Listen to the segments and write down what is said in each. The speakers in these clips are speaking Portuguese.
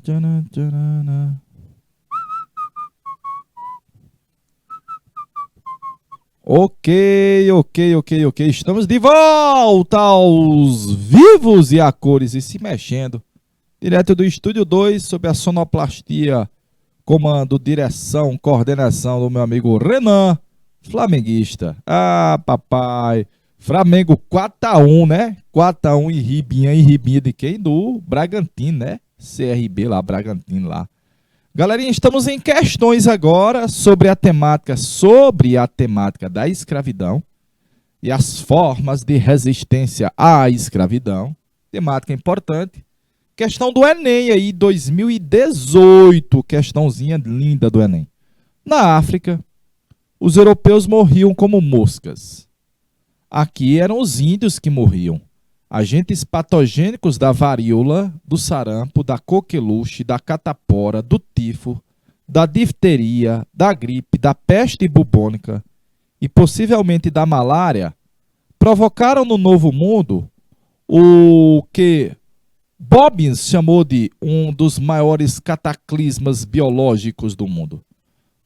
tcharam, tcharana. Ok. Estamos de volta aos vivos e a cores e se mexendo. Direto do Estúdio 2, sob a sonoplastia, comando, direção, coordenação do meu amigo Renan, flamenguista. Ah, papai. Flamengo 4-1, né? 4-1 em Ribinha de quem? Do Bragantino, né? CRB lá, Bragantino lá. Galerinha, estamos em questões agora sobre a temática da escravidão e as formas de resistência à escravidão. Temática importante. Questão do Enem aí, 2018, questãozinha linda do Enem. Na África, os europeus morriam como moscas. Aqui eram os índios que morriam. Agentes patogênicos da varíola, do sarampo, da coqueluche, da catapora, do tifo, da difteria, da gripe, da peste bubônica e possivelmente da malária provocaram no Novo Mundo o que Bobbins chamou de um dos maiores cataclismas biológicos do mundo.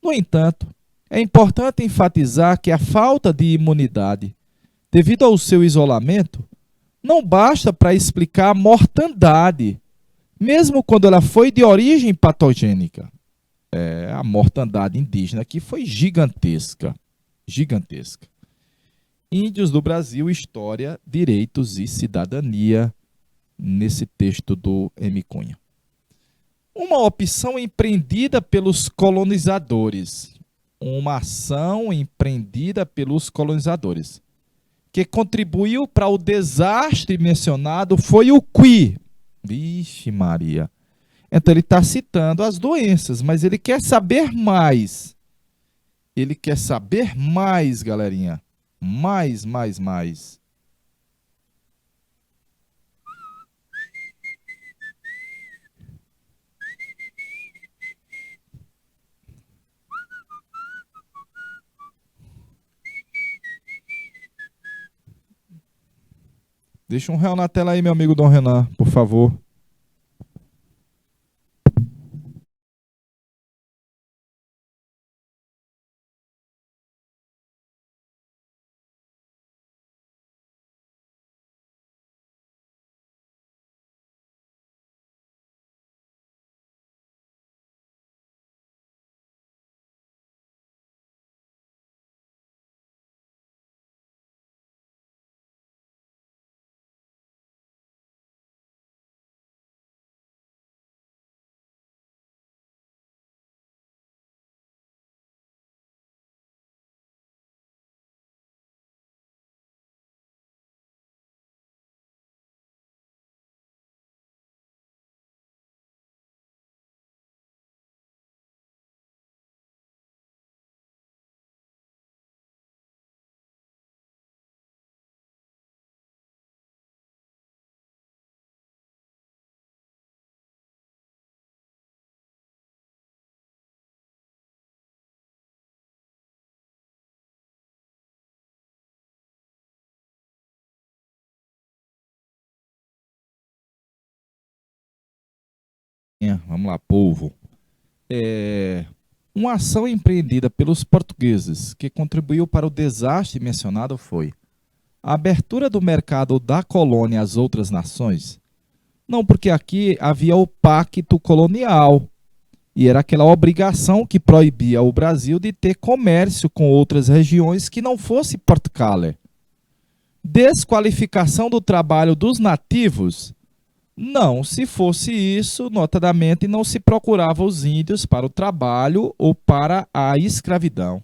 No entanto, é importante enfatizar que a falta de imunidade, devido ao seu isolamento, não basta para explicar a mortandade, mesmo quando ela foi de origem patogênica. A mortandade indígena aqui foi gigantesca. Gigantesca. Índios do Brasil, História, Direitos e Cidadania, nesse texto do M. Cunha. Uma opção empreendida pelos colonizadores. Uma ação empreendida pelos colonizadores que contribuiu para o desastre mencionado foi o qui. Vixe Maria. Então ele está citando as doenças, mas ele quer saber mais. Ele quer saber mais, galerinha. Mais. Deixa um real na tela aí, meu amigo Dom Renan, por favor. Vamos lá, povo. Uma ação empreendida pelos portugueses que contribuiu para o desastre mencionado foi a abertura do mercado da colônia às outras nações. Não, porque aqui havia o pacto colonial e era aquela obrigação que proibia o Brasil de ter comércio com outras regiões que não fosse Portugal. Desqualificação do trabalho dos nativos. Não, se fosse isso, notadamente não se procurava os índios para o trabalho ou para a escravidão.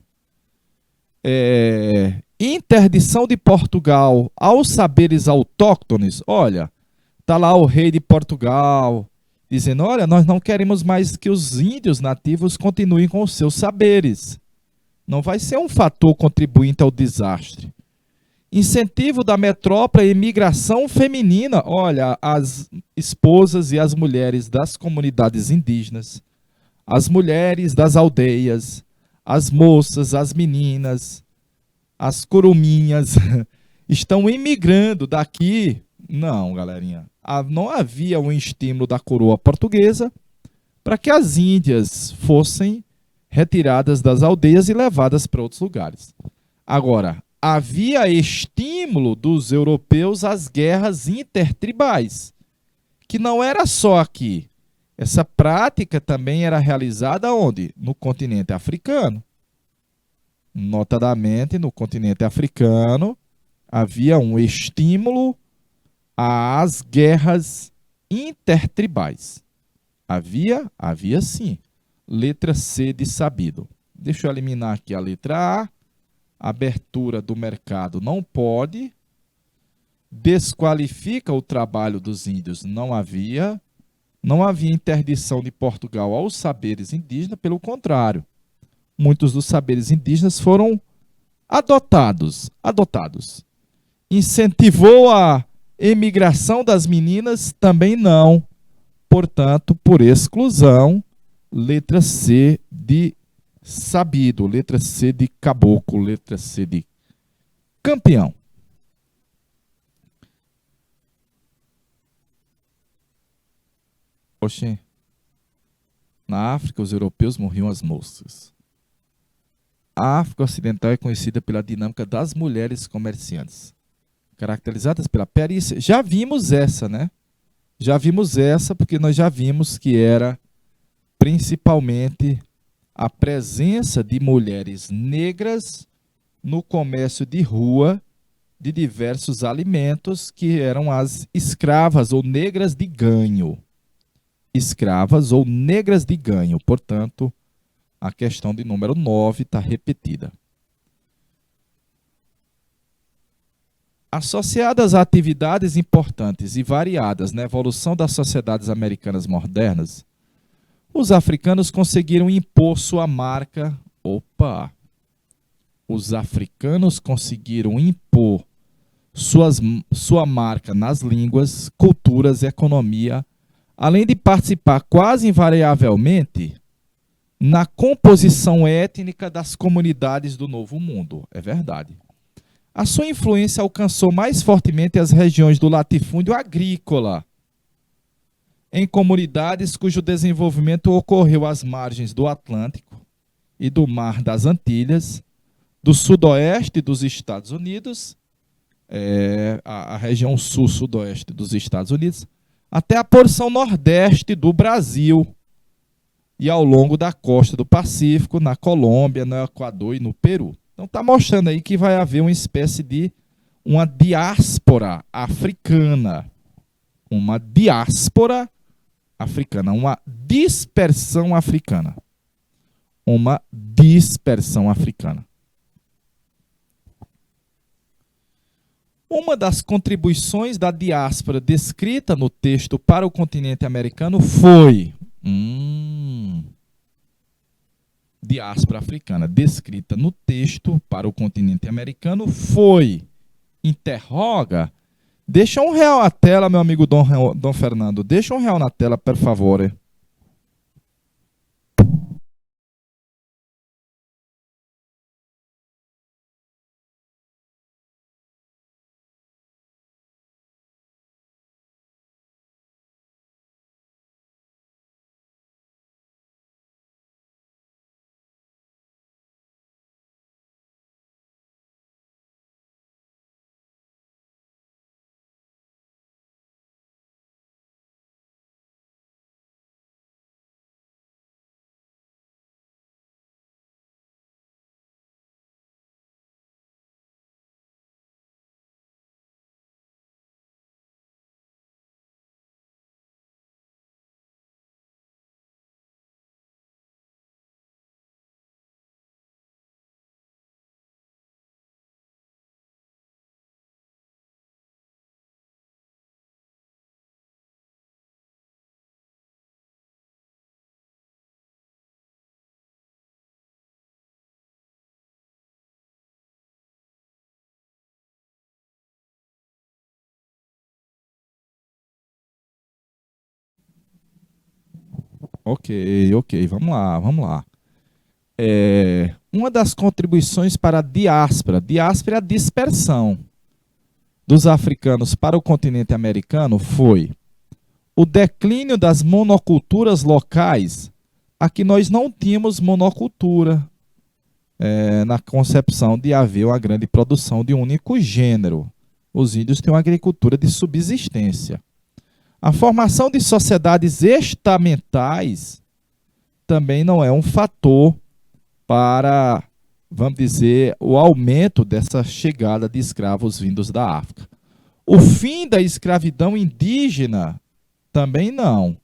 Interdição de Portugal aos saberes autóctones. Olha, está lá o rei de Portugal dizendo, olha, nós não queremos mais que os índios nativos continuem com os seus saberes. Não vai ser um fator contribuinte ao desastre. Incentivo da metrópole à imigração feminina. Olha, as esposas e as mulheres das comunidades indígenas, as mulheres das aldeias, as moças, as meninas, as curuminhas estão imigrando daqui. Não, galerinha. Não havia um estímulo da coroa portuguesa para que as índias fossem retiradas das aldeias e levadas para outros lugares. Agora, havia estímulo dos europeus às guerras intertribais, que não era só aqui. Essa prática também era realizada onde? No continente africano. Notadamente, no continente africano, havia um estímulo às guerras intertribais. Havia sim. Letra C de sabido. Deixa eu eliminar aqui a letra A. Abertura do mercado não pode. Desqualifica o trabalho dos índios. Não havia. Não havia interdição de Portugal aos saberes indígenas, pelo contrário. Muitos dos saberes indígenas foram adotados. Incentivou a emigração das meninas? Também não. Portanto, por exclusão, letra C de sabido, letra C de caboclo, letra C de campeão. Oxê. Na África, os europeus morriam às moças. A África Ocidental é conhecida pela dinâmica das mulheres comerciantes, caracterizadas pela perícia. Já vimos essa, né? Já vimos essa porque nós já vimos que era principalmente a presença de mulheres negras no comércio de rua de diversos alimentos, que eram as escravas ou negras de ganho. Escravas ou negras de ganho. Portanto, a questão de número 9 está repetida. Associadas a atividades importantes e variadas na evolução das sociedades americanas modernas, os africanos conseguiram impor sua marca. Os africanos conseguiram impor sua marca nas línguas, culturas e economia, além de participar quase invariavelmente na composição étnica das comunidades do Novo Mundo. É verdade. A sua influência alcançou mais fortemente as regiões do latifúndio agrícola, em comunidades cujo desenvolvimento ocorreu às margens do Atlântico e do Mar das Antilhas, do sudoeste dos Estados Unidos, a região sul-sudoeste dos Estados Unidos, até a porção nordeste do Brasil e ao longo da costa do Pacífico, na Colômbia, no Equador e no Peru. Então está mostrando aí que vai haver uma espécie de uma diáspora africana. Uma diáspora africana, uma dispersão africana. Uma dispersão africana. Uma das contribuições da diáspora descrita no texto para o continente americano foi... diáspora africana descrita no texto para o continente americano foi... Interroga... Deixa R$1 na tela, meu amigo Dom Fernando. Deixa R$1 na tela, por favor. Ok, vamos lá. Uma das contribuições para a diáspora é a dispersão dos africanos para o continente americano foi o declínio das monoculturas locais. Aqui nós não tínhamos monocultura na concepção de haver uma grande produção de um único gênero. Os índios têm uma agricultura de subsistência. A formação de sociedades estamentais também não é um fator para, vamos dizer, o aumento dessa chegada de escravos vindos da África. O fim da escravidão indígena também não.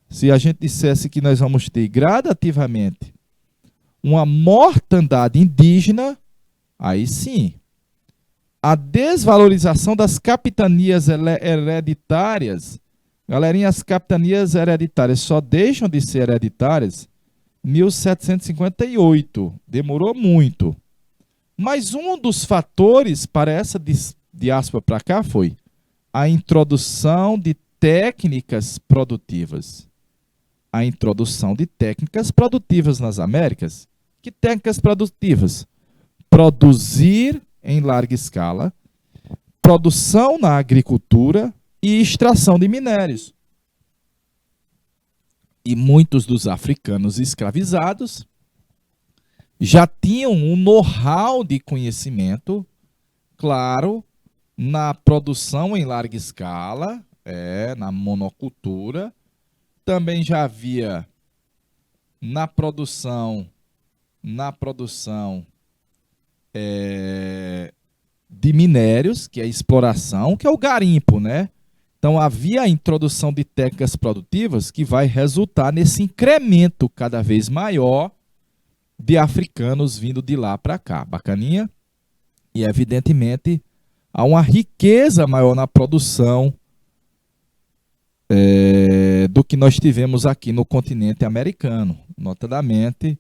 Se a gente dissesse que nós vamos ter gradativamente uma mortandade indígena, aí sim. A desvalorização das capitanias hereditárias, galerinha, as capitanias hereditárias só deixam de ser hereditárias em 1758, demorou muito. Mas um dos fatores para essa diáspora para cá foi a introdução de técnicas produtivas. A introdução de técnicas produtivas nas Américas. Que técnicas produtivas? Produzir em larga escala, produção na agricultura e extração de minérios. E muitos dos africanos escravizados já tinham um know-how de conhecimento, claro, na produção em larga escala, na monocultura. Também já havia na produção de minérios, que é a exploração, que é o garimpo, né? Então havia a introdução de técnicas produtivas que vai resultar nesse incremento cada vez maior de africanos vindo de lá para cá. Bacaninha? E evidentemente há uma riqueza maior na produção do que nós tivemos aqui no continente americano. Notadamente,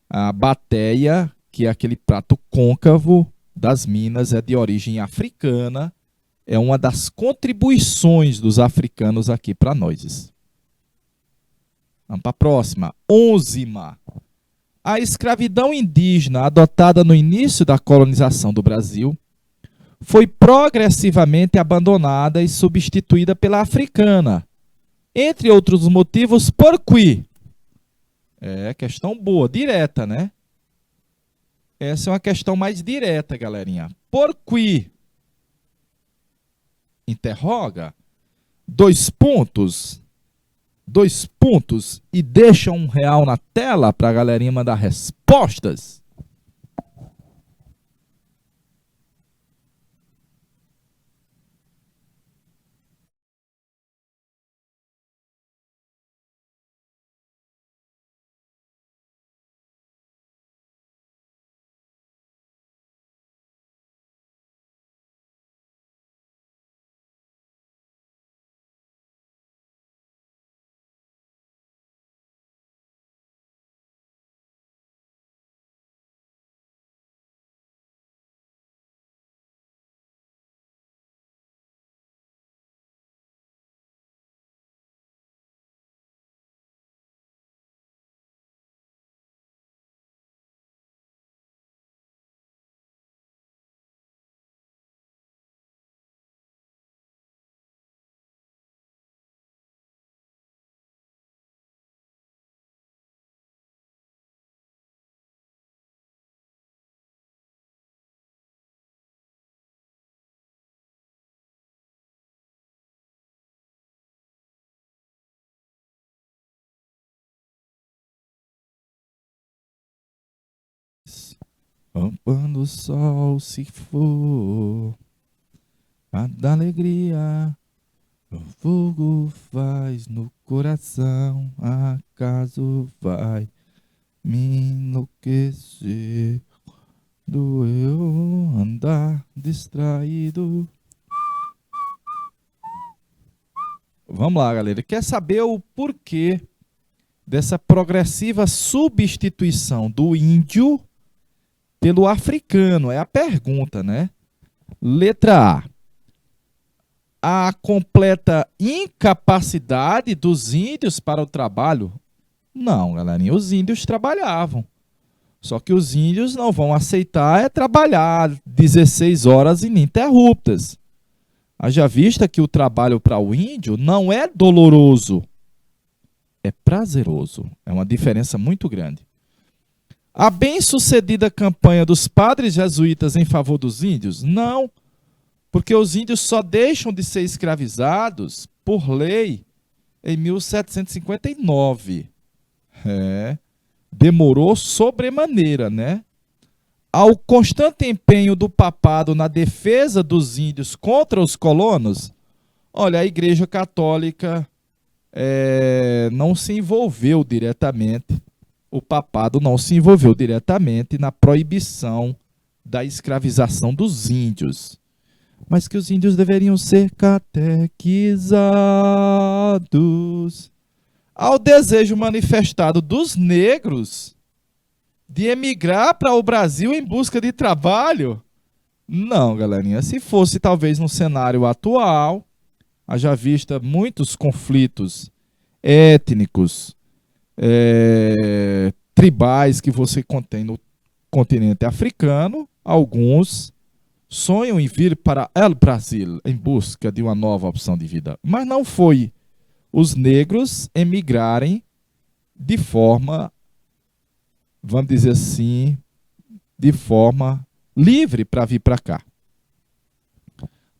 a bateia, que é aquele prato côncavo das Minas, é de origem africana, é uma das contribuições dos africanos aqui para nós. Vamos para a próxima. 11ª. A escravidão indígena, adotada no início da colonização do Brasil, foi progressivamente abandonada e substituída pela africana. Entre outros motivos, por quê? Questão boa, direta, né? Essa é uma questão mais direta, galerinha. Por quê? Interroga. 2 pontos. 2 pontos. E deixa R$1 na tela para a galerinha mandar respostas. Quando o sol se for, cada alegria o fogo faz no coração, acaso vai me enlouquecer, do eu andar distraído. Vamos lá, galera. Quer saber o porquê dessa progressiva substituição do índio pelo africano? É a pergunta, né? Letra A. A completa incapacidade dos índios para o trabalho? Não, galerinha, os índios trabalhavam. Só que os índios não vão aceitar trabalhar 16 horas ininterruptas. Haja vista que o trabalho para o índio não é doloroso, é prazeroso. É uma diferença muito grande. A bem-sucedida campanha dos padres jesuítas em favor dos índios? Não, porque os índios só deixam de ser escravizados por lei em 1759. Demorou sobremaneira, né? Ao constante empenho do papado na defesa dos índios contra os colonos, olha, a Igreja Católica não se envolveu diretamente, o papado não se envolveu diretamente na proibição da escravização dos índios, mas que os índios deveriam ser catequizados. Ao desejo manifestado dos negros de emigrar para o Brasil em busca de trabalho? Não, galerinha. Se fosse talvez no cenário atual, haja vista muitos conflitos étnicos, tribais que você contém no continente africano, alguns sonham em vir para el Brasil em busca de uma nova opção de vida. Mas não foi os negros emigrarem de forma, vamos dizer assim, de forma livre para vir para cá.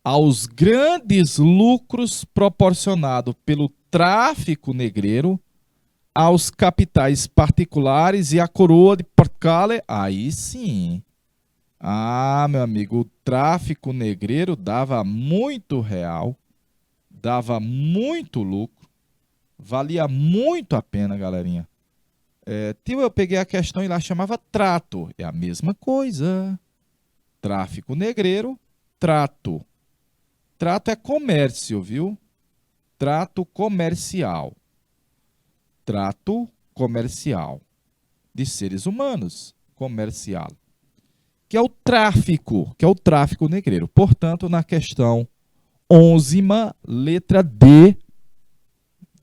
Aos grandes lucros proporcionados pelo tráfico negreiro, aos capitais particulares e à coroa de Portugal, aí sim. Ah, meu amigo, o tráfico negreiro dava muito real, dava muito lucro, valia muito a pena, galerinha. Tio, eu peguei a questão e lá chamava trato. É a mesma coisa. Tráfico negreiro, trato. Trato é comércio, viu? Trato comercial. Trato comercial de seres humanos, comercial. Que é o tráfico negreiro. Portanto, na questão 11ª, letra D,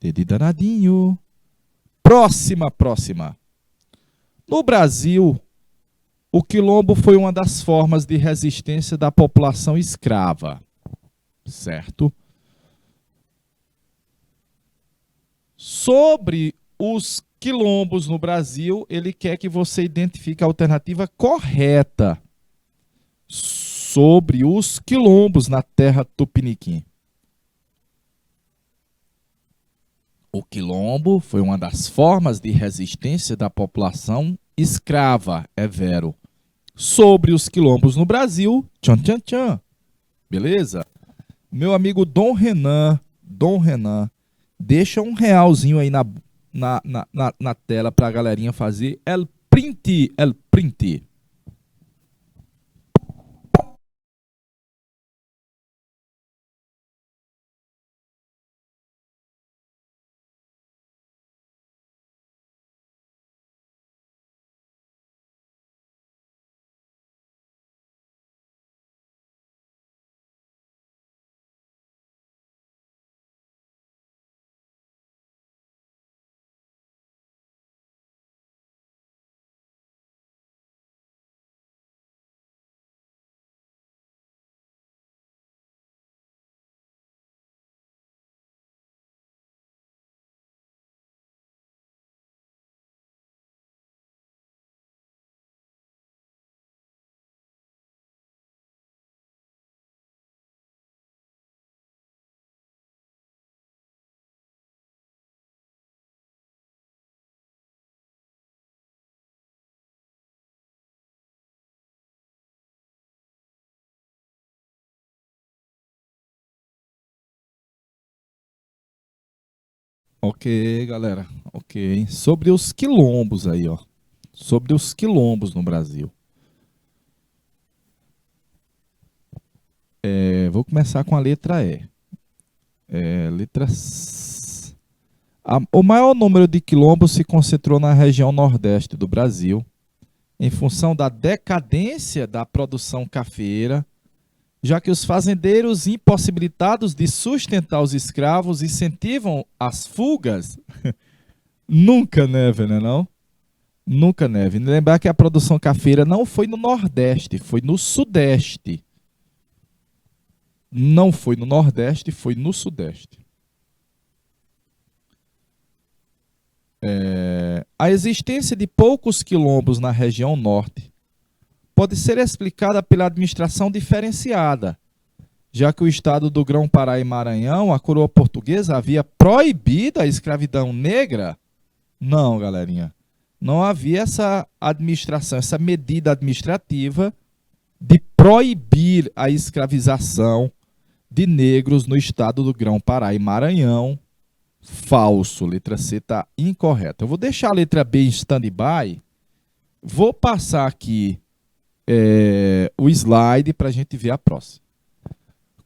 D de danadinho. Próxima. No Brasil, o quilombo foi uma das formas de resistência da população escrava, certo? Sobre os quilombos no Brasil, ele quer que você identifique a alternativa correta sobre os quilombos na terra tupiniquim. O quilombo foi uma das formas de resistência da população escrava, é vero. Sobre os quilombos no Brasil, tchan, tchan, tchan. Beleza? Meu amigo Dom Renan, deixa um realzinho aí na tela para a galerinha fazer el print. Ok, galera. Ok. Sobre os quilombos aí, ó. Sobre os quilombos no Brasil. Vou começar com a letra E. Letra S. O maior número de quilombos se concentrou na região nordeste do Brasil, em função da decadência da produção cafeeira, já que os fazendeiros impossibilitados de sustentar os escravos incentivam as fugas. Nunca neve, né não? Nunca neve. Lembrar que a produção cafeeira não foi no Nordeste, foi no Sudeste. Não foi no Nordeste, foi no Sudeste. A existência de poucos quilombos na região norte pode ser explicada pela administração diferenciada, já que o estado do Grão-Pará e Maranhão, a coroa portuguesa havia proibido a escravidão negra. Não, galerinha. Não havia essa administração, essa medida administrativa de proibir a escravização de negros no estado do Grão-Pará e Maranhão. Falso, letra C está incorreta. Eu vou deixar a letra B em stand-by. Vou passar aqui o slide para a gente ver a próxima.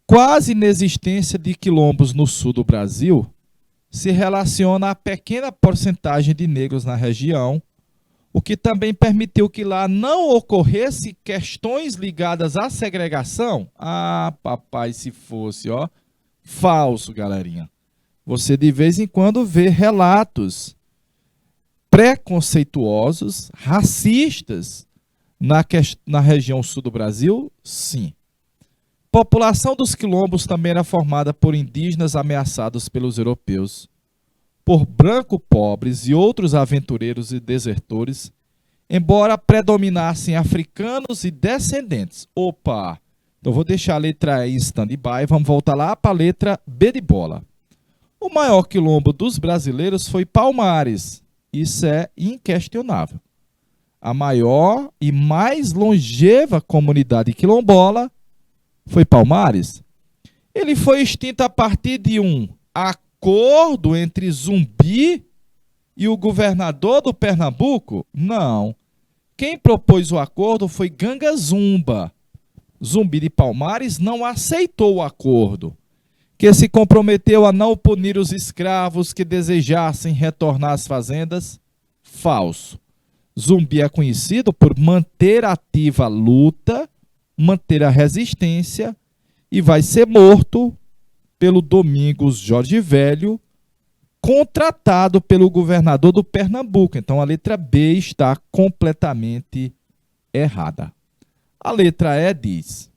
Quase inexistência de quilombos no sul do Brasil se relaciona à pequena porcentagem de negros na região, o que também permitiu que lá não ocorresse questões ligadas à segregação. Ah, papai, se fosse, ó. Falso, galerinha. Você de vez em quando vê relatos preconceituosos, racistas na região sul do Brasil? Sim. População dos quilombos também era formada por indígenas ameaçados pelos europeus, por brancos pobres e outros aventureiros e desertores, embora predominassem africanos e descendentes. Opa! Então vou deixar a letra E em stand-by, vamos voltar lá para a letra B de bola. O maior quilombo dos brasileiros foi Palmares, isso é inquestionável. A maior e mais longeva comunidade quilombola foi Palmares. Ele foi extinto a partir de um acordo entre Zumbi e o governador do Pernambuco? Não. Quem propôs o acordo foi Ganga Zumba. Zumbi de Palmares não aceitou o acordo, que se comprometeu a não punir os escravos que desejassem retornar às fazendas. Falso. Zumbi é conhecido por manter ativa a luta, manter a resistência, e vai ser morto pelo Domingos Jorge Velho, contratado pelo governador do Pernambuco. Então a letra B está completamente errada. A letra E diz: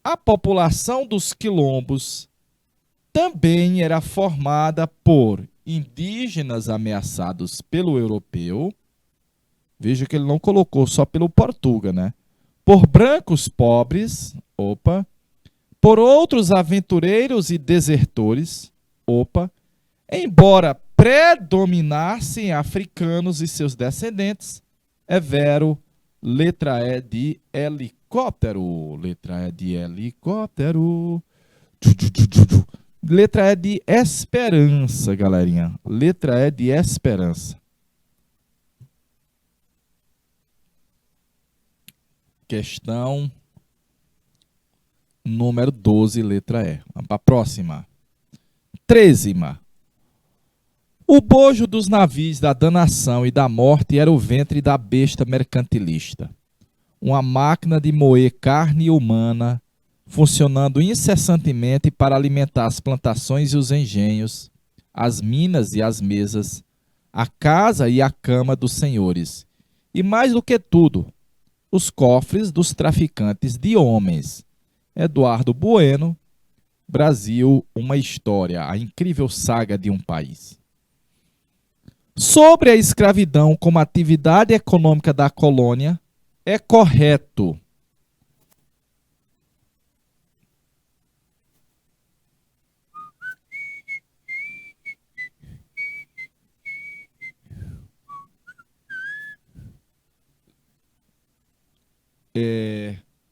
a população dos quilombos também era formada por indígenas ameaçados pelo europeu. Veja que ele não colocou só pelo Portuga, né? Por brancos pobres, opa, por outros aventureiros e desertores, opa, embora predominassem africanos e seus descendentes. É vero, letra E de helicóptero, letra E de helicóptero, letra E de esperança, galerinha, letra E de esperança. Questão número 12, letra E. Vamos para a próxima. 13ª. O bojo dos navios da danação e da morte era o ventre da besta mercantilista. Uma máquina de moer carne humana, funcionando incessantemente para alimentar as plantações e os engenhos, as minas e as mesas, a casa e a cama dos senhores. E mais do que tudo, os cofres dos traficantes de homens. Eduardo Bueno, Brasil, uma história, a incrível saga de um país. Sobre a escravidão como atividade econômica da colônia, é correto.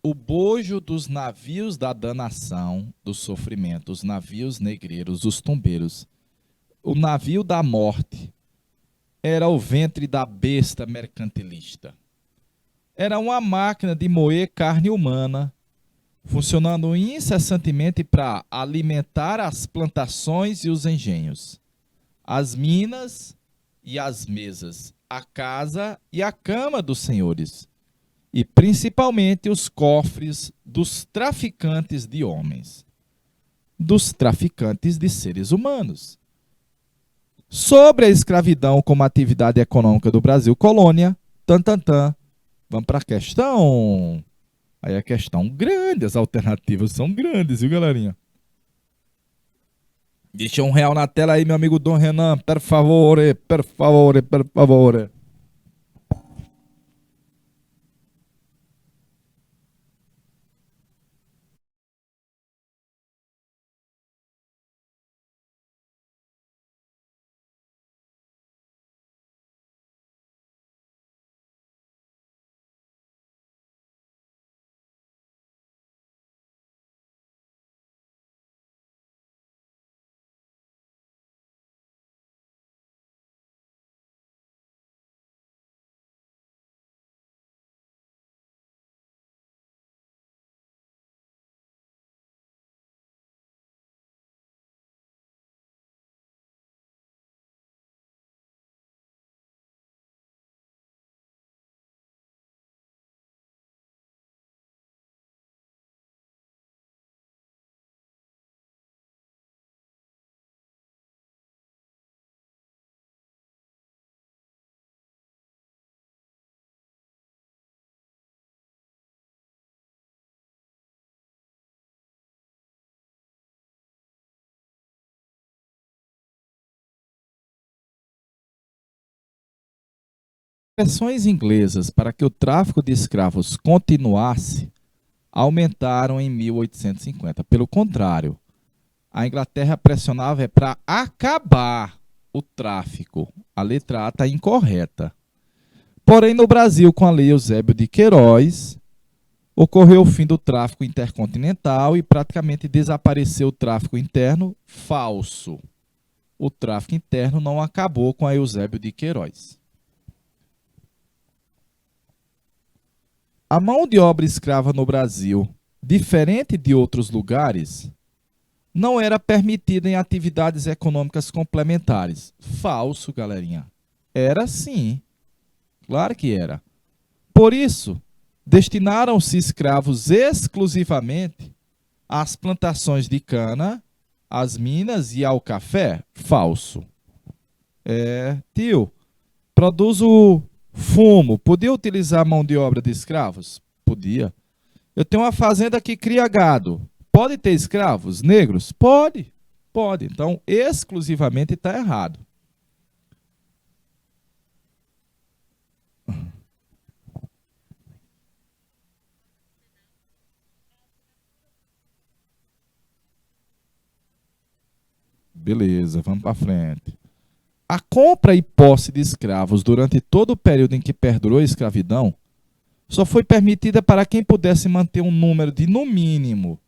O bojo dos navios da danação, do sofrimento, os navios negreiros, os tombeiros, o navio da morte, era o ventre da besta mercantilista. Era uma máquina de moer carne humana, funcionando incessantemente para alimentar as plantações e os engenhos, as minas e as mesas, a casa e a cama dos senhores, e principalmente os cofres dos traficantes de homens, dos traficantes de seres humanos. Sobre a escravidão como atividade econômica do Brasil colônia, vamos para a questão Aí a questão grande, as alternativas são grandes, viu, galerinha? Deixa R$ 1 na tela aí, meu amigo Dom Renan, per favore, per favore, per favore. Pressões inglesas para que o tráfico de escravos continuasse aumentaram em 1850. Pelo contrário, a Inglaterra pressionava para acabar o tráfico. A letra A está incorreta. Porém, no Brasil, com a Lei Eusébio de Queiroz, ocorreu o fim do tráfico intercontinental e praticamente desapareceu o tráfico interno. Falso. O tráfico interno não acabou com a Eusébio de Queiroz. A mão de obra escrava no Brasil, diferente de outros lugares, não era permitida em atividades econômicas complementares. Falso, galerinha. Era sim. Claro que era. Por isso, destinaram-se escravos exclusivamente às plantações de cana, às minas e ao café? Falso. Tio, produzo fumo. Podia utilizar mão de obra de escravos? Podia. Eu tenho uma fazenda que cria gado. Pode ter escravos negros? Pode. Pode. Então, exclusivamente está errado. Beleza, vamos para frente. A compra e posse de escravos durante todo o período em que perdurou a escravidão só foi permitida para quem pudesse manter um número de, no mínimo,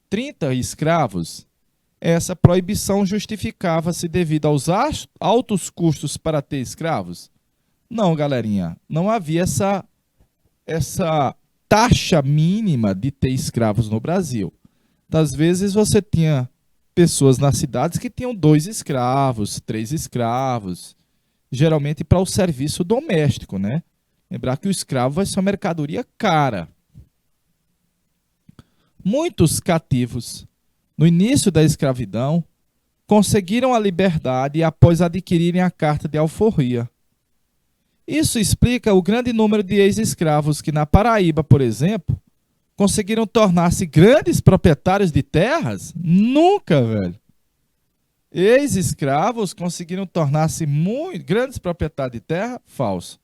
30 escravos. Essa proibição justificava-se devido aos altos custos para ter escravos? Não, galerinha, não havia essa taxa mínima de ter escravos no Brasil. Às vezes você tinha pessoas nas cidades que tinham 2 escravos, 3 escravos, geralmente para o serviço doméstico, né? Lembrar que o escravo vai ser uma mercadoria cara. Muitos cativos, no início da escravidão, conseguiram a liberdade após adquirirem a carta de alforria. Isso explica o grande número de ex-escravos que na Paraíba, por exemplo, conseguiram tornar-se grandes proprietários de terras? Nunca, velho. Ex-escravos conseguiram tornar-se muito grandes proprietários de terra? Falso.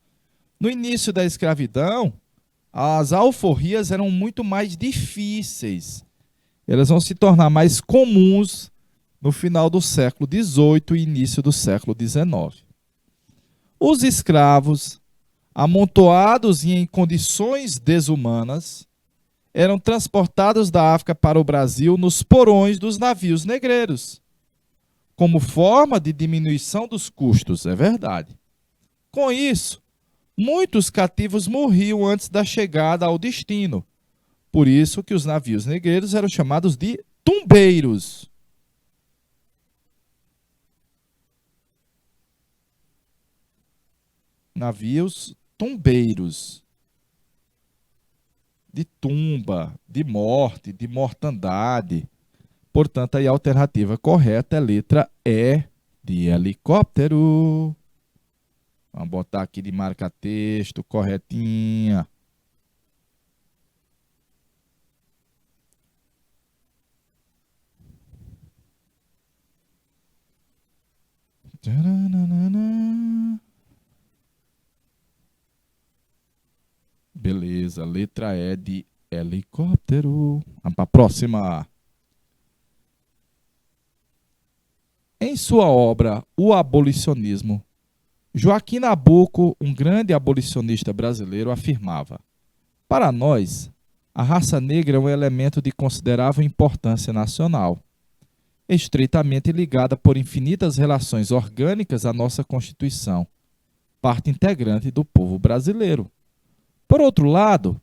No início da escravidão, as alforrias eram muito mais difíceis. Elas vão se tornar mais comuns no final do século XVIII e início do século XIX. Os escravos, amontoados e em condições desumanas, eram transportados da África para o Brasil nos porões dos navios negreiros, como forma de diminuição dos custos, é verdade. Com isso, muitos cativos morriam antes da chegada ao destino. Por isso que os navios negreiros eram chamados de tumbeiros. Navios tumbeiros. De tumba, de morte, de mortandade. Portanto, aí a alternativa correta é a letra E, de helicóptero. Vamos botar aqui de marca-texto, corretinha. Tcharanana. Beleza, letra E de helicóptero. Vamos para a próxima. Em sua obra O Abolicionismo, Joaquim Nabuco, um grande abolicionista brasileiro, afirmava: para nós, a raça negra é um elemento de considerável importância nacional, estreitamente ligada por infinitas relações orgânicas à nossa Constituição, parte integrante do povo brasileiro. Por outro lado,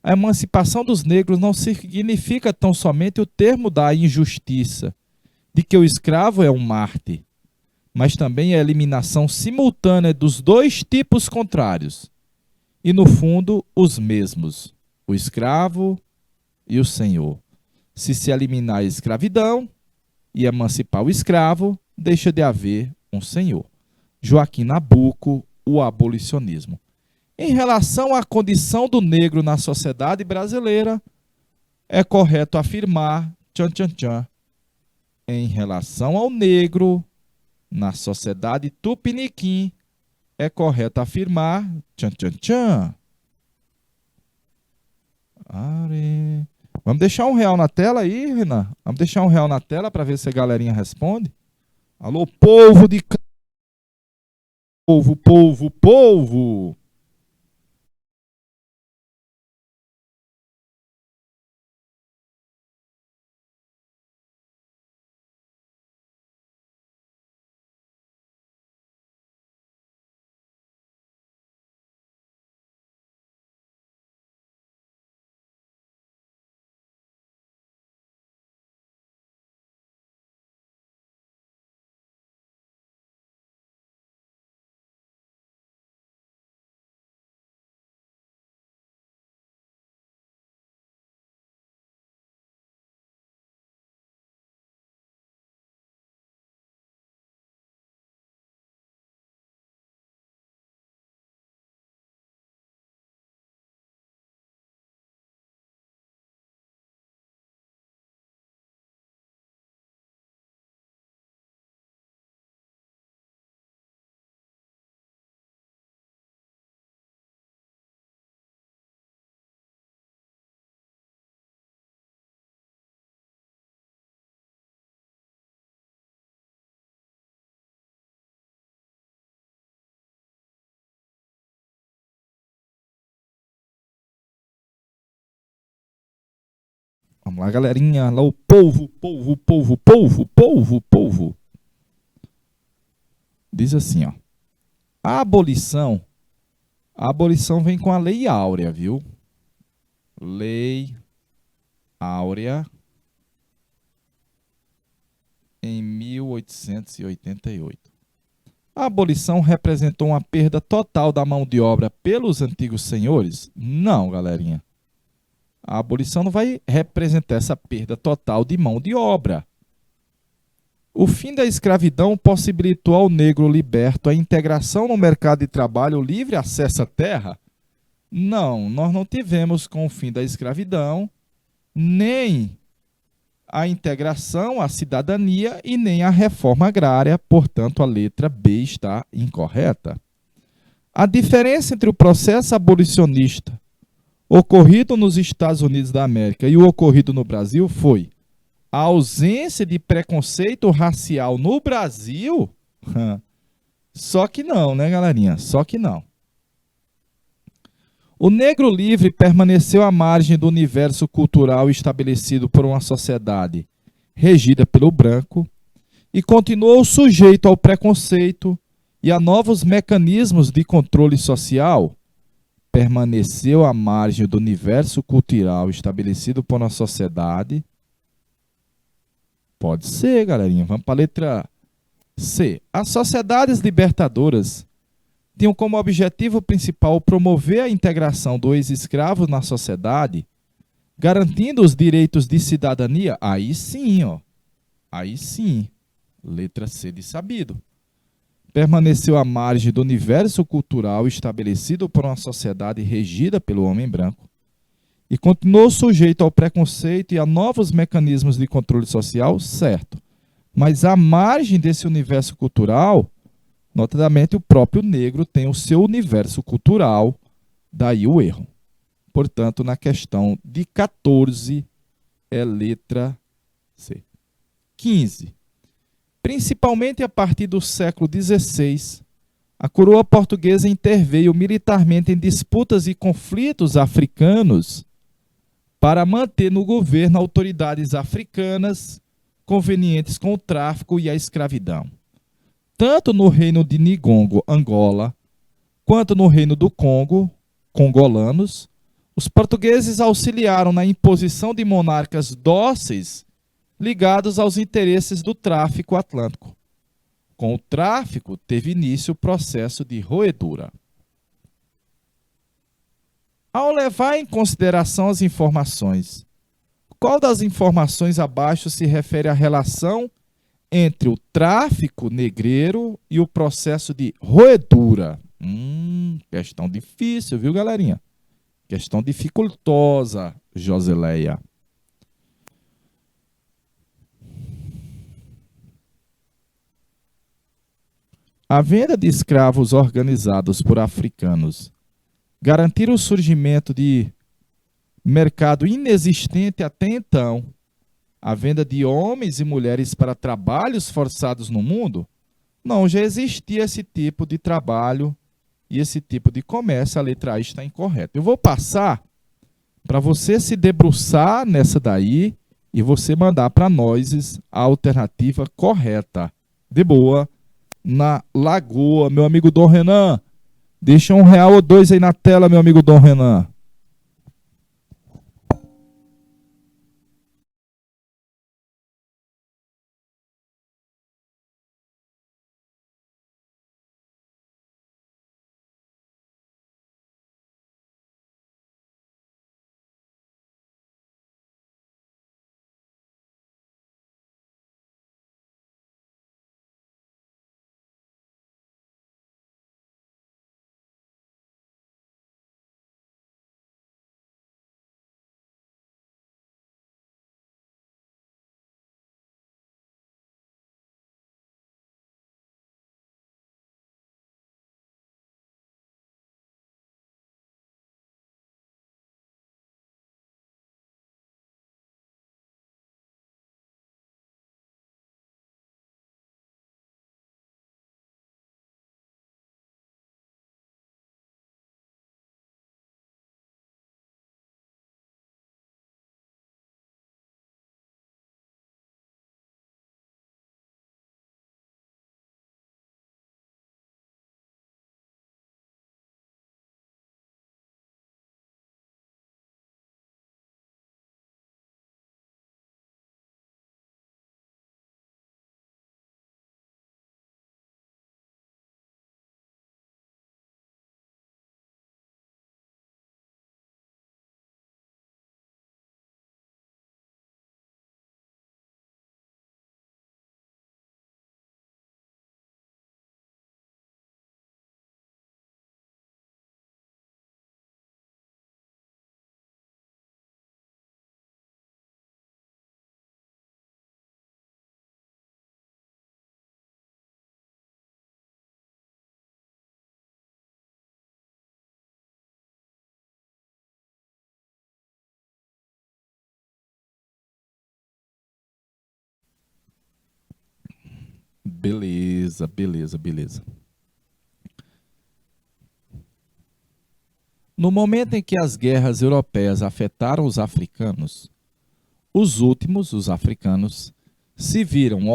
a emancipação dos negros não significa tão somente o termo da injustiça, de que o escravo é um Marte, mas também a eliminação simultânea dos dois tipos contrários, e no fundo os mesmos, o escravo e o senhor. Se eliminar a escravidão e emancipar o escravo, deixa de haver um senhor. Joaquim Nabuco, O Abolicionismo. Em relação à condição do negro na sociedade brasileira, é correto afirmar, em relação ao negro na sociedade tupiniquim, é correto afirmar, Vamos deixar R$1 na tela aí, Renan? Vamos deixar R$1 na tela para ver se a galerinha responde. Alô, povo de... Povo, povo, povo! Vamos lá, galerinha. Lá o povo, povo, povo, povo, povo, povo. Diz assim, ó. A abolição vem com a Lei Áurea, viu? Lei Áurea em 1888. A abolição representou uma perda total da mão de obra pelos antigos senhores? Não, galerinha. A abolição não vai representar essa perda total de mão de obra. O fim da escravidão possibilitou ao negro liberto a integração no mercado de trabalho, o livre acesso à terra? Não, nós não tivemos com o fim da escravidão nem a integração, a cidadania e nem a reforma agrária, portanto a letra B está incorreta. A diferença entre o processo abolicionista ocorrido nos Estados Unidos da América e o ocorrido no Brasil foi a ausência de preconceito racial no Brasil. Só que não, né, galerinha? Só que não. O negro livre permaneceu à margem do universo cultural estabelecido por uma sociedade regida pelo branco e continuou sujeito ao preconceito e a novos mecanismos de controle social. Permaneceu à margem do universo cultural estabelecido por uma sociedade. Pode ser, galerinha. Vamos para a letra C. As sociedades libertadoras tinham como objetivo principal promover a integração dos escravos na sociedade, garantindo os direitos de cidadania. Aí sim, ó. Aí sim. Letra C de sabido. Permaneceu à margem do universo cultural estabelecido por uma sociedade regida pelo homem branco e continuou sujeito ao preconceito e a novos mecanismos de controle social, certo. Mas à margem desse universo cultural Notadamente, o próprio negro tem o seu universo cultural, daí o erro. Portanto, na questão de 14 é letra C. 15. Principalmente a partir do século XVI, a coroa portuguesa interveio militarmente em disputas e conflitos africanos para manter no governo autoridades africanas convenientes com o tráfico e a escravidão. Tanto no reino de Nigongo, Angola, quanto no reino do Congo, congolanos, os portugueses auxiliaram na imposição de monarcas dóceis ligados aos interesses do tráfico atlântico. Com o tráfico, teve início o processo de roedura. Ao levar em consideração as informações, qual das informações abaixo se refere à relação entre o tráfico negreiro e o processo de roedura? Questão difícil, viu, galerinha? Questão dificultosa, Joseleia. A venda de escravos organizados por africanos garantiram o surgimento de mercado inexistente até então. A venda de homens e mulheres para trabalhos forçados no mundo? Não, já existia esse tipo de trabalho e esse tipo de comércio. A letra A está incorreta. Eu vou passar para você se debruçar nessa daí e você mandar para nós a alternativa correta. De boa. Na Lagoa, meu amigo Dom Renan. Deixa R$1 ou R$2 aí na tela, meu amigo Dom Renan. Beleza, beleza, beleza. No momento em que as guerras europeias afetaram os africanos, os últimos, os africanos, se viram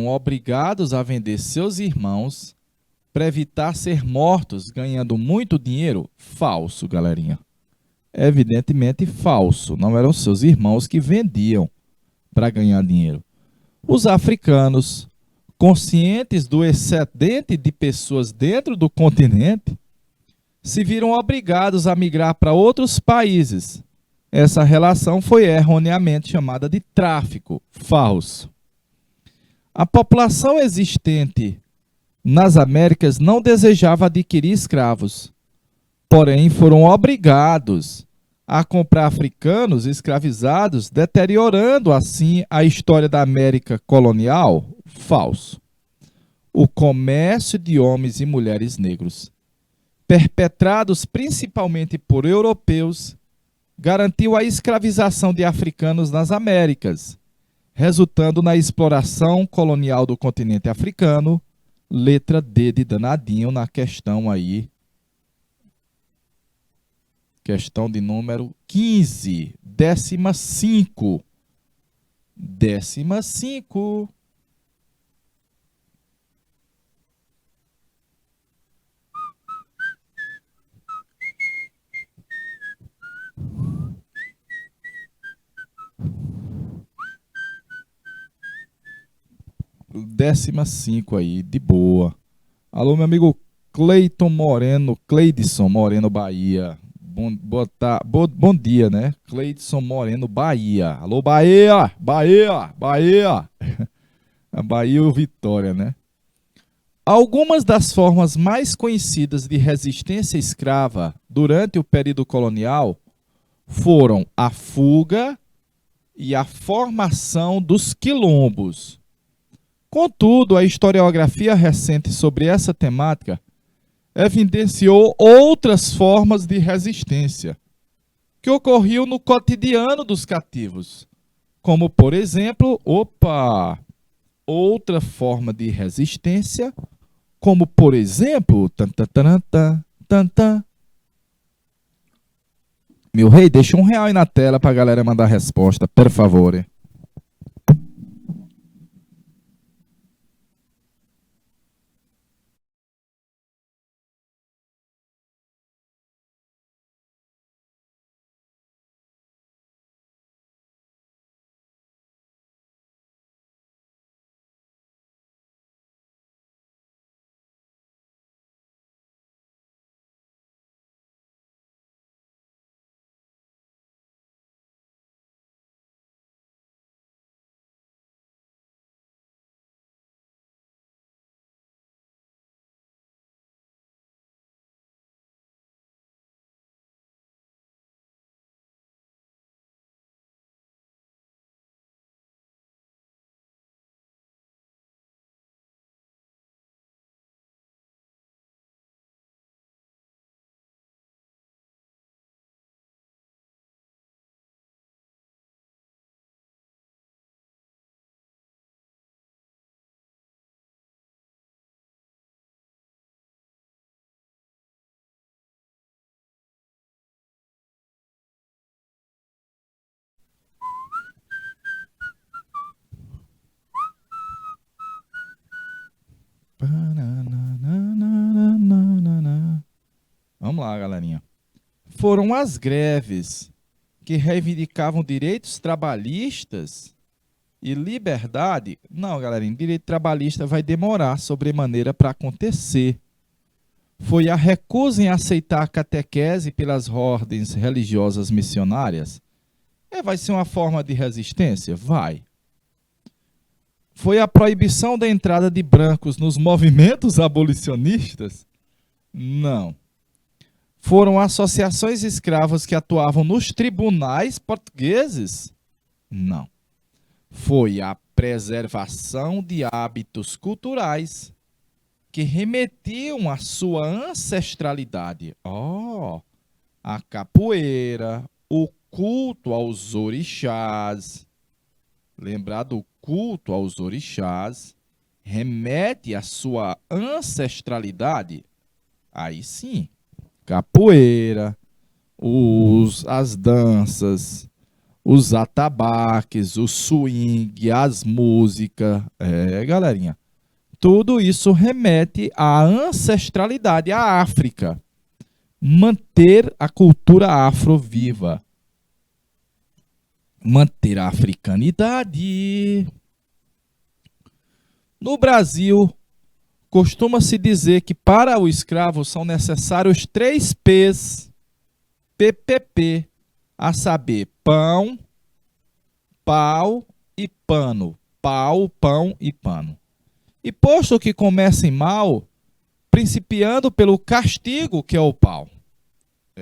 obrigados a vender seus irmãos para evitar ser mortos ganhando muito dinheiro? Falso, galerinha. Evidentemente falso. Não eram seus irmãos que vendiam para ganhar dinheiro. Os africanos, conscientes do excedente de pessoas dentro do continente, se viram obrigados a migrar para outros países. Essa relação foi erroneamente chamada de tráfico. Falso. A população existente nas Américas não desejava adquirir escravos, porém foram obrigados a comprar africanos escravizados, deteriorando assim a história da América colonial? Falso. O comércio de homens e mulheres negros, perpetrados principalmente por europeus, garantiu a escravização de africanos nas Américas, resultando na exploração colonial do continente africano. Letra D de danadinho na questão aí. Questão de número 15. 15. 15. Décima 5 aí, de boa. Alô, meu amigo Cleiton Moreno, Cleidson Moreno, Bahia. Bom dia, né? Cleidson Moreno, Bahia. Alô, Bahia! Bahia! Bahia! A Bahia ou Vitória, né? Algumas das formas mais conhecidas de resistência escrava durante o período colonial foram a fuga e a formação dos quilombos. Contudo, a historiografia recente sobre essa temática evidenciou outras formas de resistência que ocorriam no cotidiano dos cativos, como, por exemplo, outra forma de resistência, como, por exemplo, meu rei, deixa R$ 1 aí na tela para a galera mandar a resposta, por favor. Vamos lá, galerinha. Foram as greves que reivindicavam direitos trabalhistas e liberdade. Não, galerinha, direito trabalhista vai demorar sobremaneira para acontecer. Foi a recusa em aceitar a catequese pelas ordens religiosas missionárias. Vai ser uma forma de resistência? Vai. Foi a proibição da entrada de brancos nos movimentos abolicionistas? Não. Foram associações escravas que atuavam nos tribunais portugueses? Não. Foi a preservação de hábitos culturais que remetiam à sua ancestralidade. A capoeira, o culto aos orixás. Lembrar do culto aos orixás remete à sua ancestralidade? Aí sim. Capoeira, as danças, os atabaques, o swing, as músicas. Galerinha. Tudo isso remete à ancestralidade, à África. Manter a cultura afro viva. Manter a africanidade. No Brasil, costuma-se dizer que para o escravo são necessários 3 P's, PPP, a saber, pão, pau e pano. Pau, pão e pano. E posto que comecem mal, principiando pelo castigo que é o pau.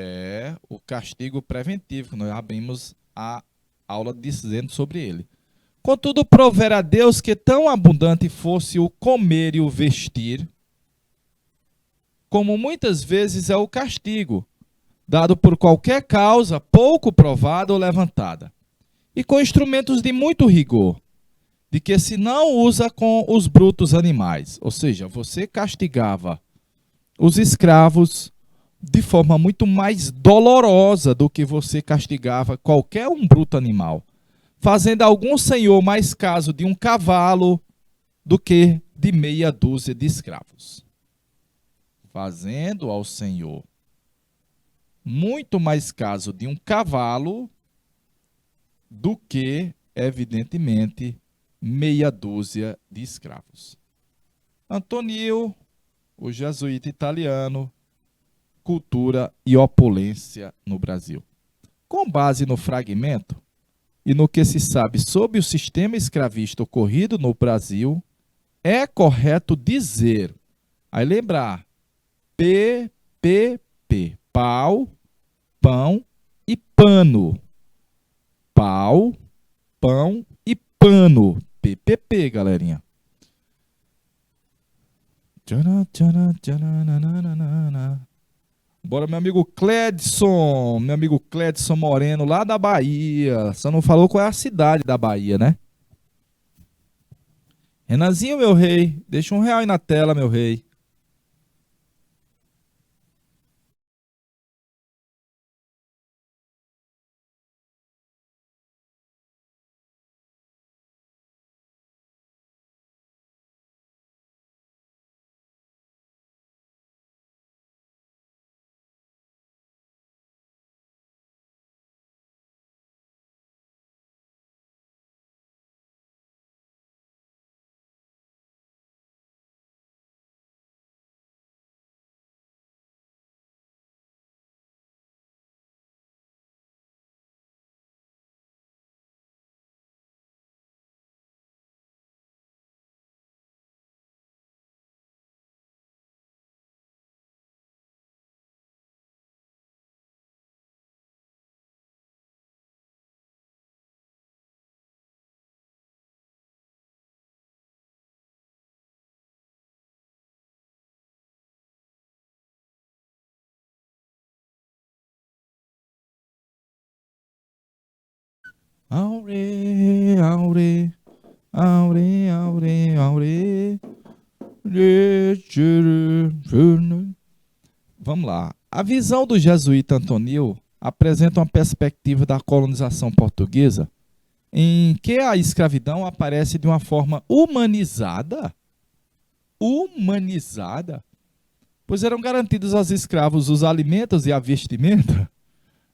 É o castigo preventivo, que nós abrimos a aula dizendo sobre ele. Contudo, prover a Deus que tão abundante fosse o comer e o vestir, como muitas vezes é o castigo, dado por qualquer causa pouco provada ou levantada, e com instrumentos de muito rigor, de que se não usa com os brutos animais. Ou seja, você castigava os escravos de forma muito mais dolorosa do que você castigava qualquer um bruto animal, fazendo algum senhor mais caso de um cavalo do que de meia dúzia de escravos. Fazendo ao senhor muito mais caso de um cavalo do que, evidentemente, meia dúzia de escravos. Antonio, o jesuíta italiano, cultura e opulência no Brasil. Com base no fragmento e no que se sabe sobre o sistema escravista ocorrido no Brasil, é correto dizer, aí lembrar, PPP, pau, pão e pano. Pau, pão e pano. PPP, galerinha. Bora, meu amigo Cledson Moreno, lá da Bahia. Só não falou qual é a cidade da Bahia, né? Renanzinho, meu rei, deixa R$1 aí na tela, meu rei. Aure, aure, aure, aure, aure. Vamos lá. A visão do jesuíta Antonio apresenta uma perspectiva da colonização portuguesa em que a escravidão aparece de uma forma humanizada, pois eram garantidos aos escravos os alimentos e a vestimenta?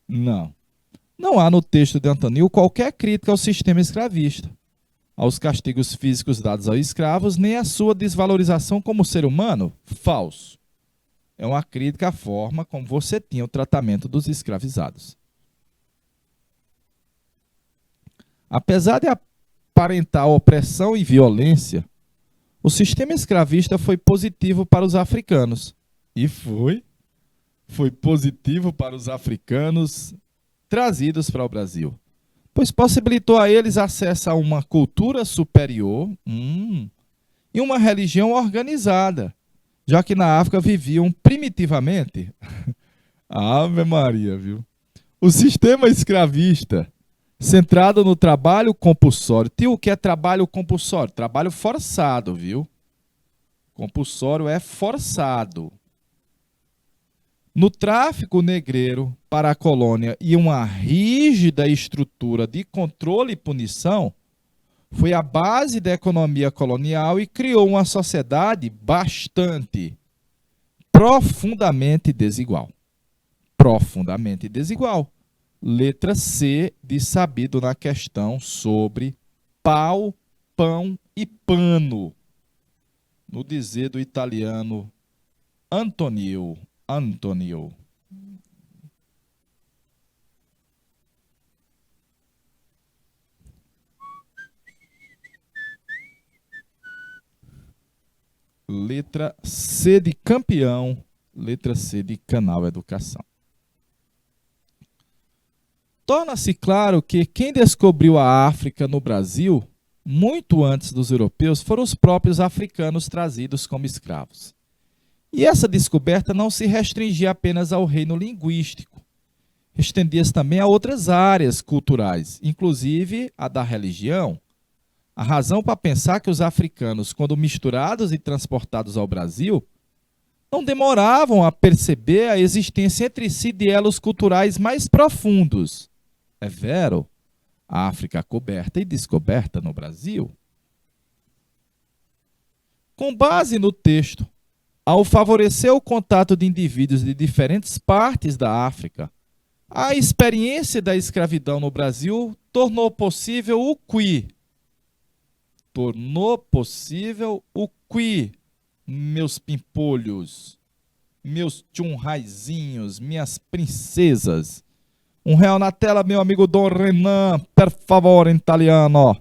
Não. Não há no texto de Antonio qualquer crítica ao sistema escravista, aos castigos físicos dados aos escravos, nem a sua desvalorização como ser humano. Falso. É uma crítica à forma como você tinha o tratamento dos escravizados. Apesar de aparentar opressão e violência, o sistema escravista foi positivo para os africanos. E foi positivo para os africanos trazidos para o Brasil, pois possibilitou a eles acesso a uma cultura superior e uma religião organizada, já que na África viviam primitivamente. Ave Maria, viu? O sistema escravista, centrado no trabalho compulsório. Tio, o que é trabalho compulsório? Trabalho forçado, viu? Compulsório é forçado. No tráfico negreiro para a colônia e uma rígida estrutura de controle e punição, foi a base da economia colonial e criou uma sociedade profundamente desigual. Profundamente desigual. Letra C de sabido na questão sobre pau, pão e pano. No dizer do italiano Antonio. Letra C de campeão. Letra C de canal educação. Torna-se claro que quem descobriu a África no Brasil, muito antes dos europeus, foram os próprios africanos trazidos como escravos. E essa descoberta não se restringia apenas ao reino linguístico, estendia-se também a outras áreas culturais, inclusive a da religião. A razão para pensar que os africanos, quando misturados e transportados ao Brasil, não demoravam a perceber a existência entre si de elos culturais mais profundos. É vero, a África coberta e descoberta no Brasil. Com base no texto, ao favorecer o contato de indivíduos de diferentes partes da África, a experiência da escravidão no Brasil tornou possível o qui. Meus pimpolhos, meus tchunraizinhos, minhas princesas. R$ 1 na tela, meu amigo Dom Renan, per favor, em italiano.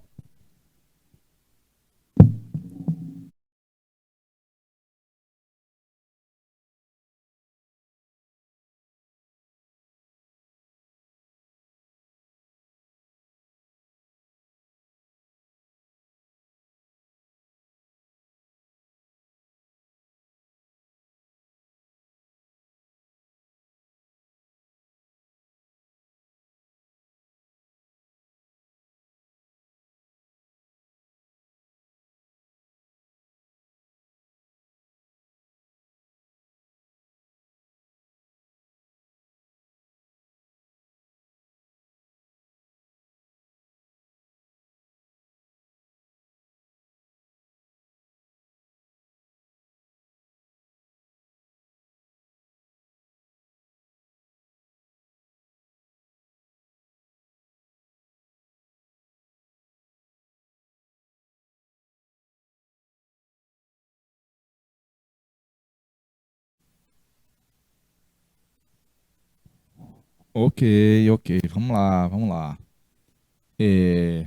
Ok, ok, vamos lá. É,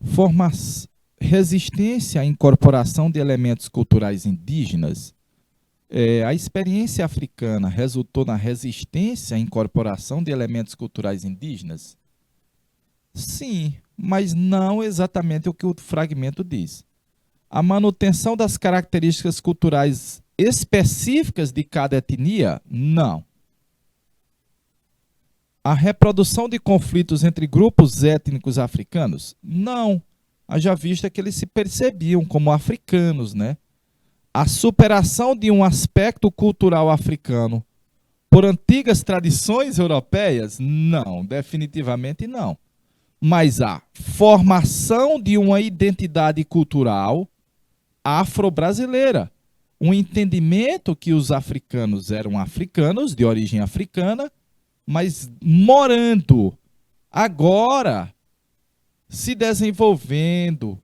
forma resistência à incorporação de elementos culturais indígenas. A experiência africana resultou na resistência à incorporação de elementos culturais indígenas? Sim, mas não exatamente o que o fragmento diz. A manutenção das características culturais específicas de cada etnia? Não. A reprodução de conflitos entre grupos étnicos africanos? Não. Haja vista que eles se percebiam como africanos, né? A superação de um aspecto cultural africano por antigas tradições europeias? Não, definitivamente não. Mas a formação de uma identidade cultural afro-brasileira. Um entendimento que os africanos eram africanos, de origem africana, mas morando, agora, se desenvolvendo,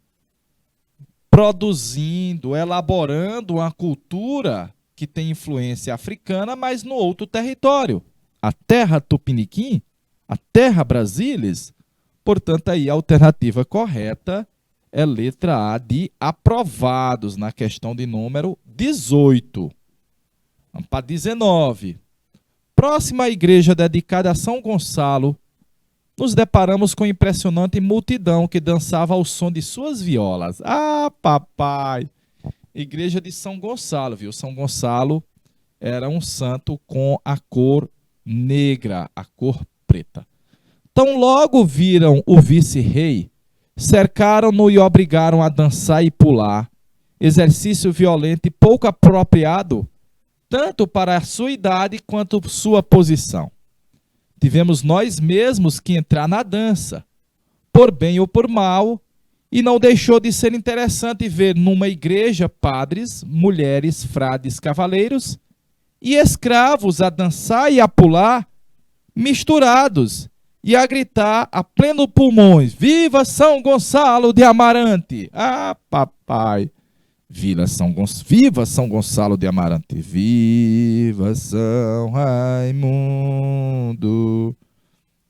produzindo, elaborando uma cultura que tem influência africana, mas no outro território. A terra Tupiniquim, a terra Brasilis, portanto, aí a alternativa correta é letra A de aprovados, na questão de número 18. Vamos para 19. Próxima à igreja dedicada a São Gonçalo, nos deparamos com a impressionante multidão que dançava ao som de suas violas. Ah, papai! Igreja de São Gonçalo, viu? São Gonçalo era um santo com a cor negra, a cor preta. Tão logo viram o vice-rei, cercaram-no e obrigaram a dançar e pular, exercício violento e pouco apropriado, tanto para a sua idade quanto sua posição. Tivemos nós mesmos que entrar na dança, por bem ou por mal, e não deixou de ser interessante ver numa igreja padres, mulheres, frades, cavaleiros e escravos a dançar e a pular, misturados, e a gritar a pleno pulmões: Viva São Gonçalo de Amarante! Ah, papai! Viva São Gonçalo de Amarante! Viva São Raimundo,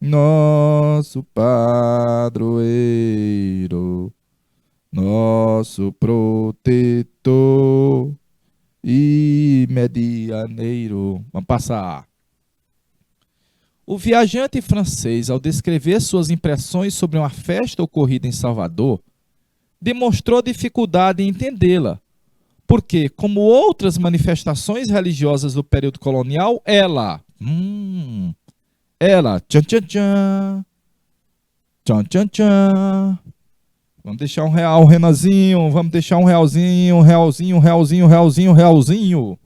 nosso padroeiro, nosso protetor e medianeiro. Vamos passar. O viajante francês, ao descrever suas impressões sobre uma festa ocorrida em Salvador, demonstrou dificuldade em entendê-la, porque, como outras manifestações religiosas do período colonial, tchan, tchan, tchan, tchan, tchan, tchan. Vamos deixar um real, Renanzinho, vamos deixar um realzinho, um realzinho, um realzinho, um realzinho, um realzinho.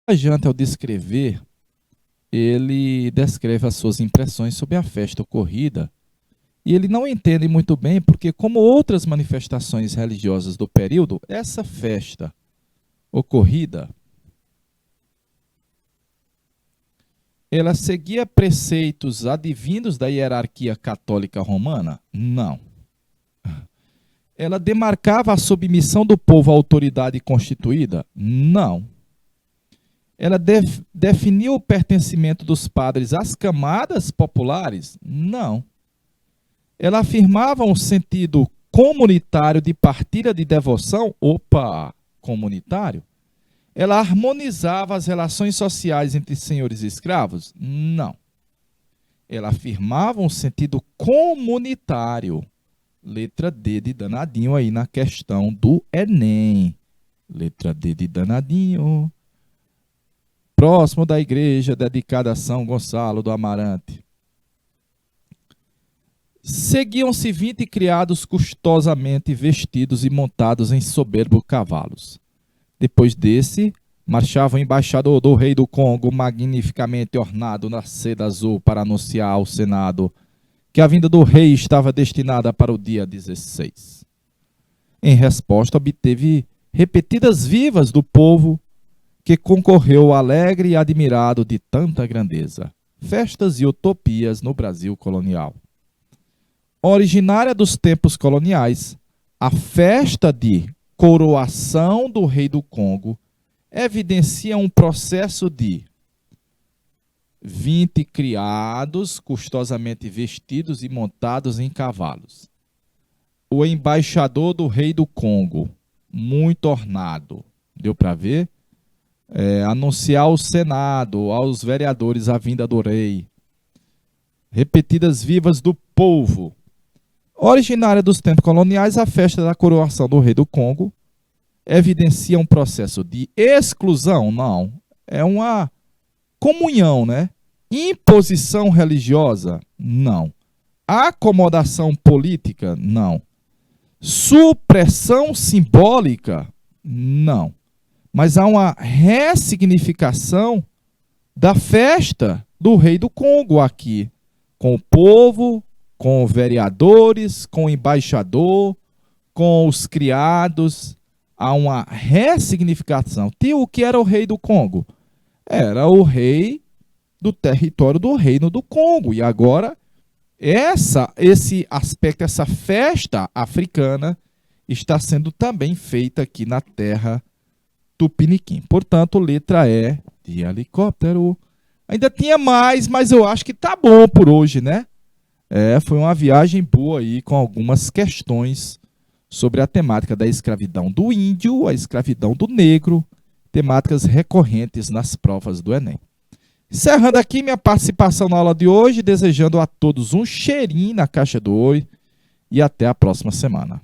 O viajante, ao descrever, ele descreve as suas impressões sobre a festa ocorrida e ele não entende muito bem porque, como outras manifestações religiosas do período, essa festa ocorrida, ela seguia preceitos advindos da hierarquia católica romana? Não. Ela demarcava a submissão do povo à autoridade constituída? Não. Ela definiu o pertencimento dos padres às camadas populares? Não. Ela afirmava um sentido comunitário de partilha de devoção? Opa, comunitário? Ela harmonizava as relações sociais entre senhores e escravos? Não. Ela afirmava um sentido comunitário. Letra D de danadinho aí na questão do Enem. Letra D de danadinho. Próximo da igreja dedicada a São Gonçalo do Amarante. Seguiam-se 20 criados custosamente vestidos e montados em soberbos cavalos. Depois desse, marchava o embaixador do rei do Congo, magnificamente ornado na seda azul, para anunciar ao Senado que a vinda do rei estava destinada para o dia 16. Em resposta, obteve repetidas vivas do povo, que concorreu alegre e admirado de tanta grandeza. Festas e utopias no Brasil colonial. Originária dos tempos coloniais, a festa de coroação do rei do Congo evidencia um processo de 20 criados custosamente vestidos e montados em cavalos. O embaixador do rei do Congo, muito ornado. Deu para ver? Anunciar ao Senado, aos vereadores, a vinda do rei. Repetidas vivas do povo. Originária dos tempos coloniais, a festa da coroação do rei do Congo evidencia um processo de exclusão? Não. É uma comunhão, né? Imposição religiosa? Não. Acomodação política? Não. Supressão simbólica? Não. Mas há uma ressignificação da festa do rei do Congo aqui, com o povo, com vereadores, com o embaixador, com os criados. Há uma ressignificação. Tio, o que era o rei do Congo? Era o rei do território do Reino do Congo. E agora, esse aspecto, essa festa africana, está sendo também feita aqui na terra tupiniquim. Portanto, letra E de helicóptero. Ainda tinha mais, mas eu acho que tá bom por hoje, né? Foi uma viagem boa aí, com algumas questões sobre a temática da escravidão do índio, a escravidão do negro, temáticas recorrentes nas provas do Enem. Encerrando aqui minha participação na aula de hoje, desejando a todos um cheirinho na caixa do Oi e até a próxima semana.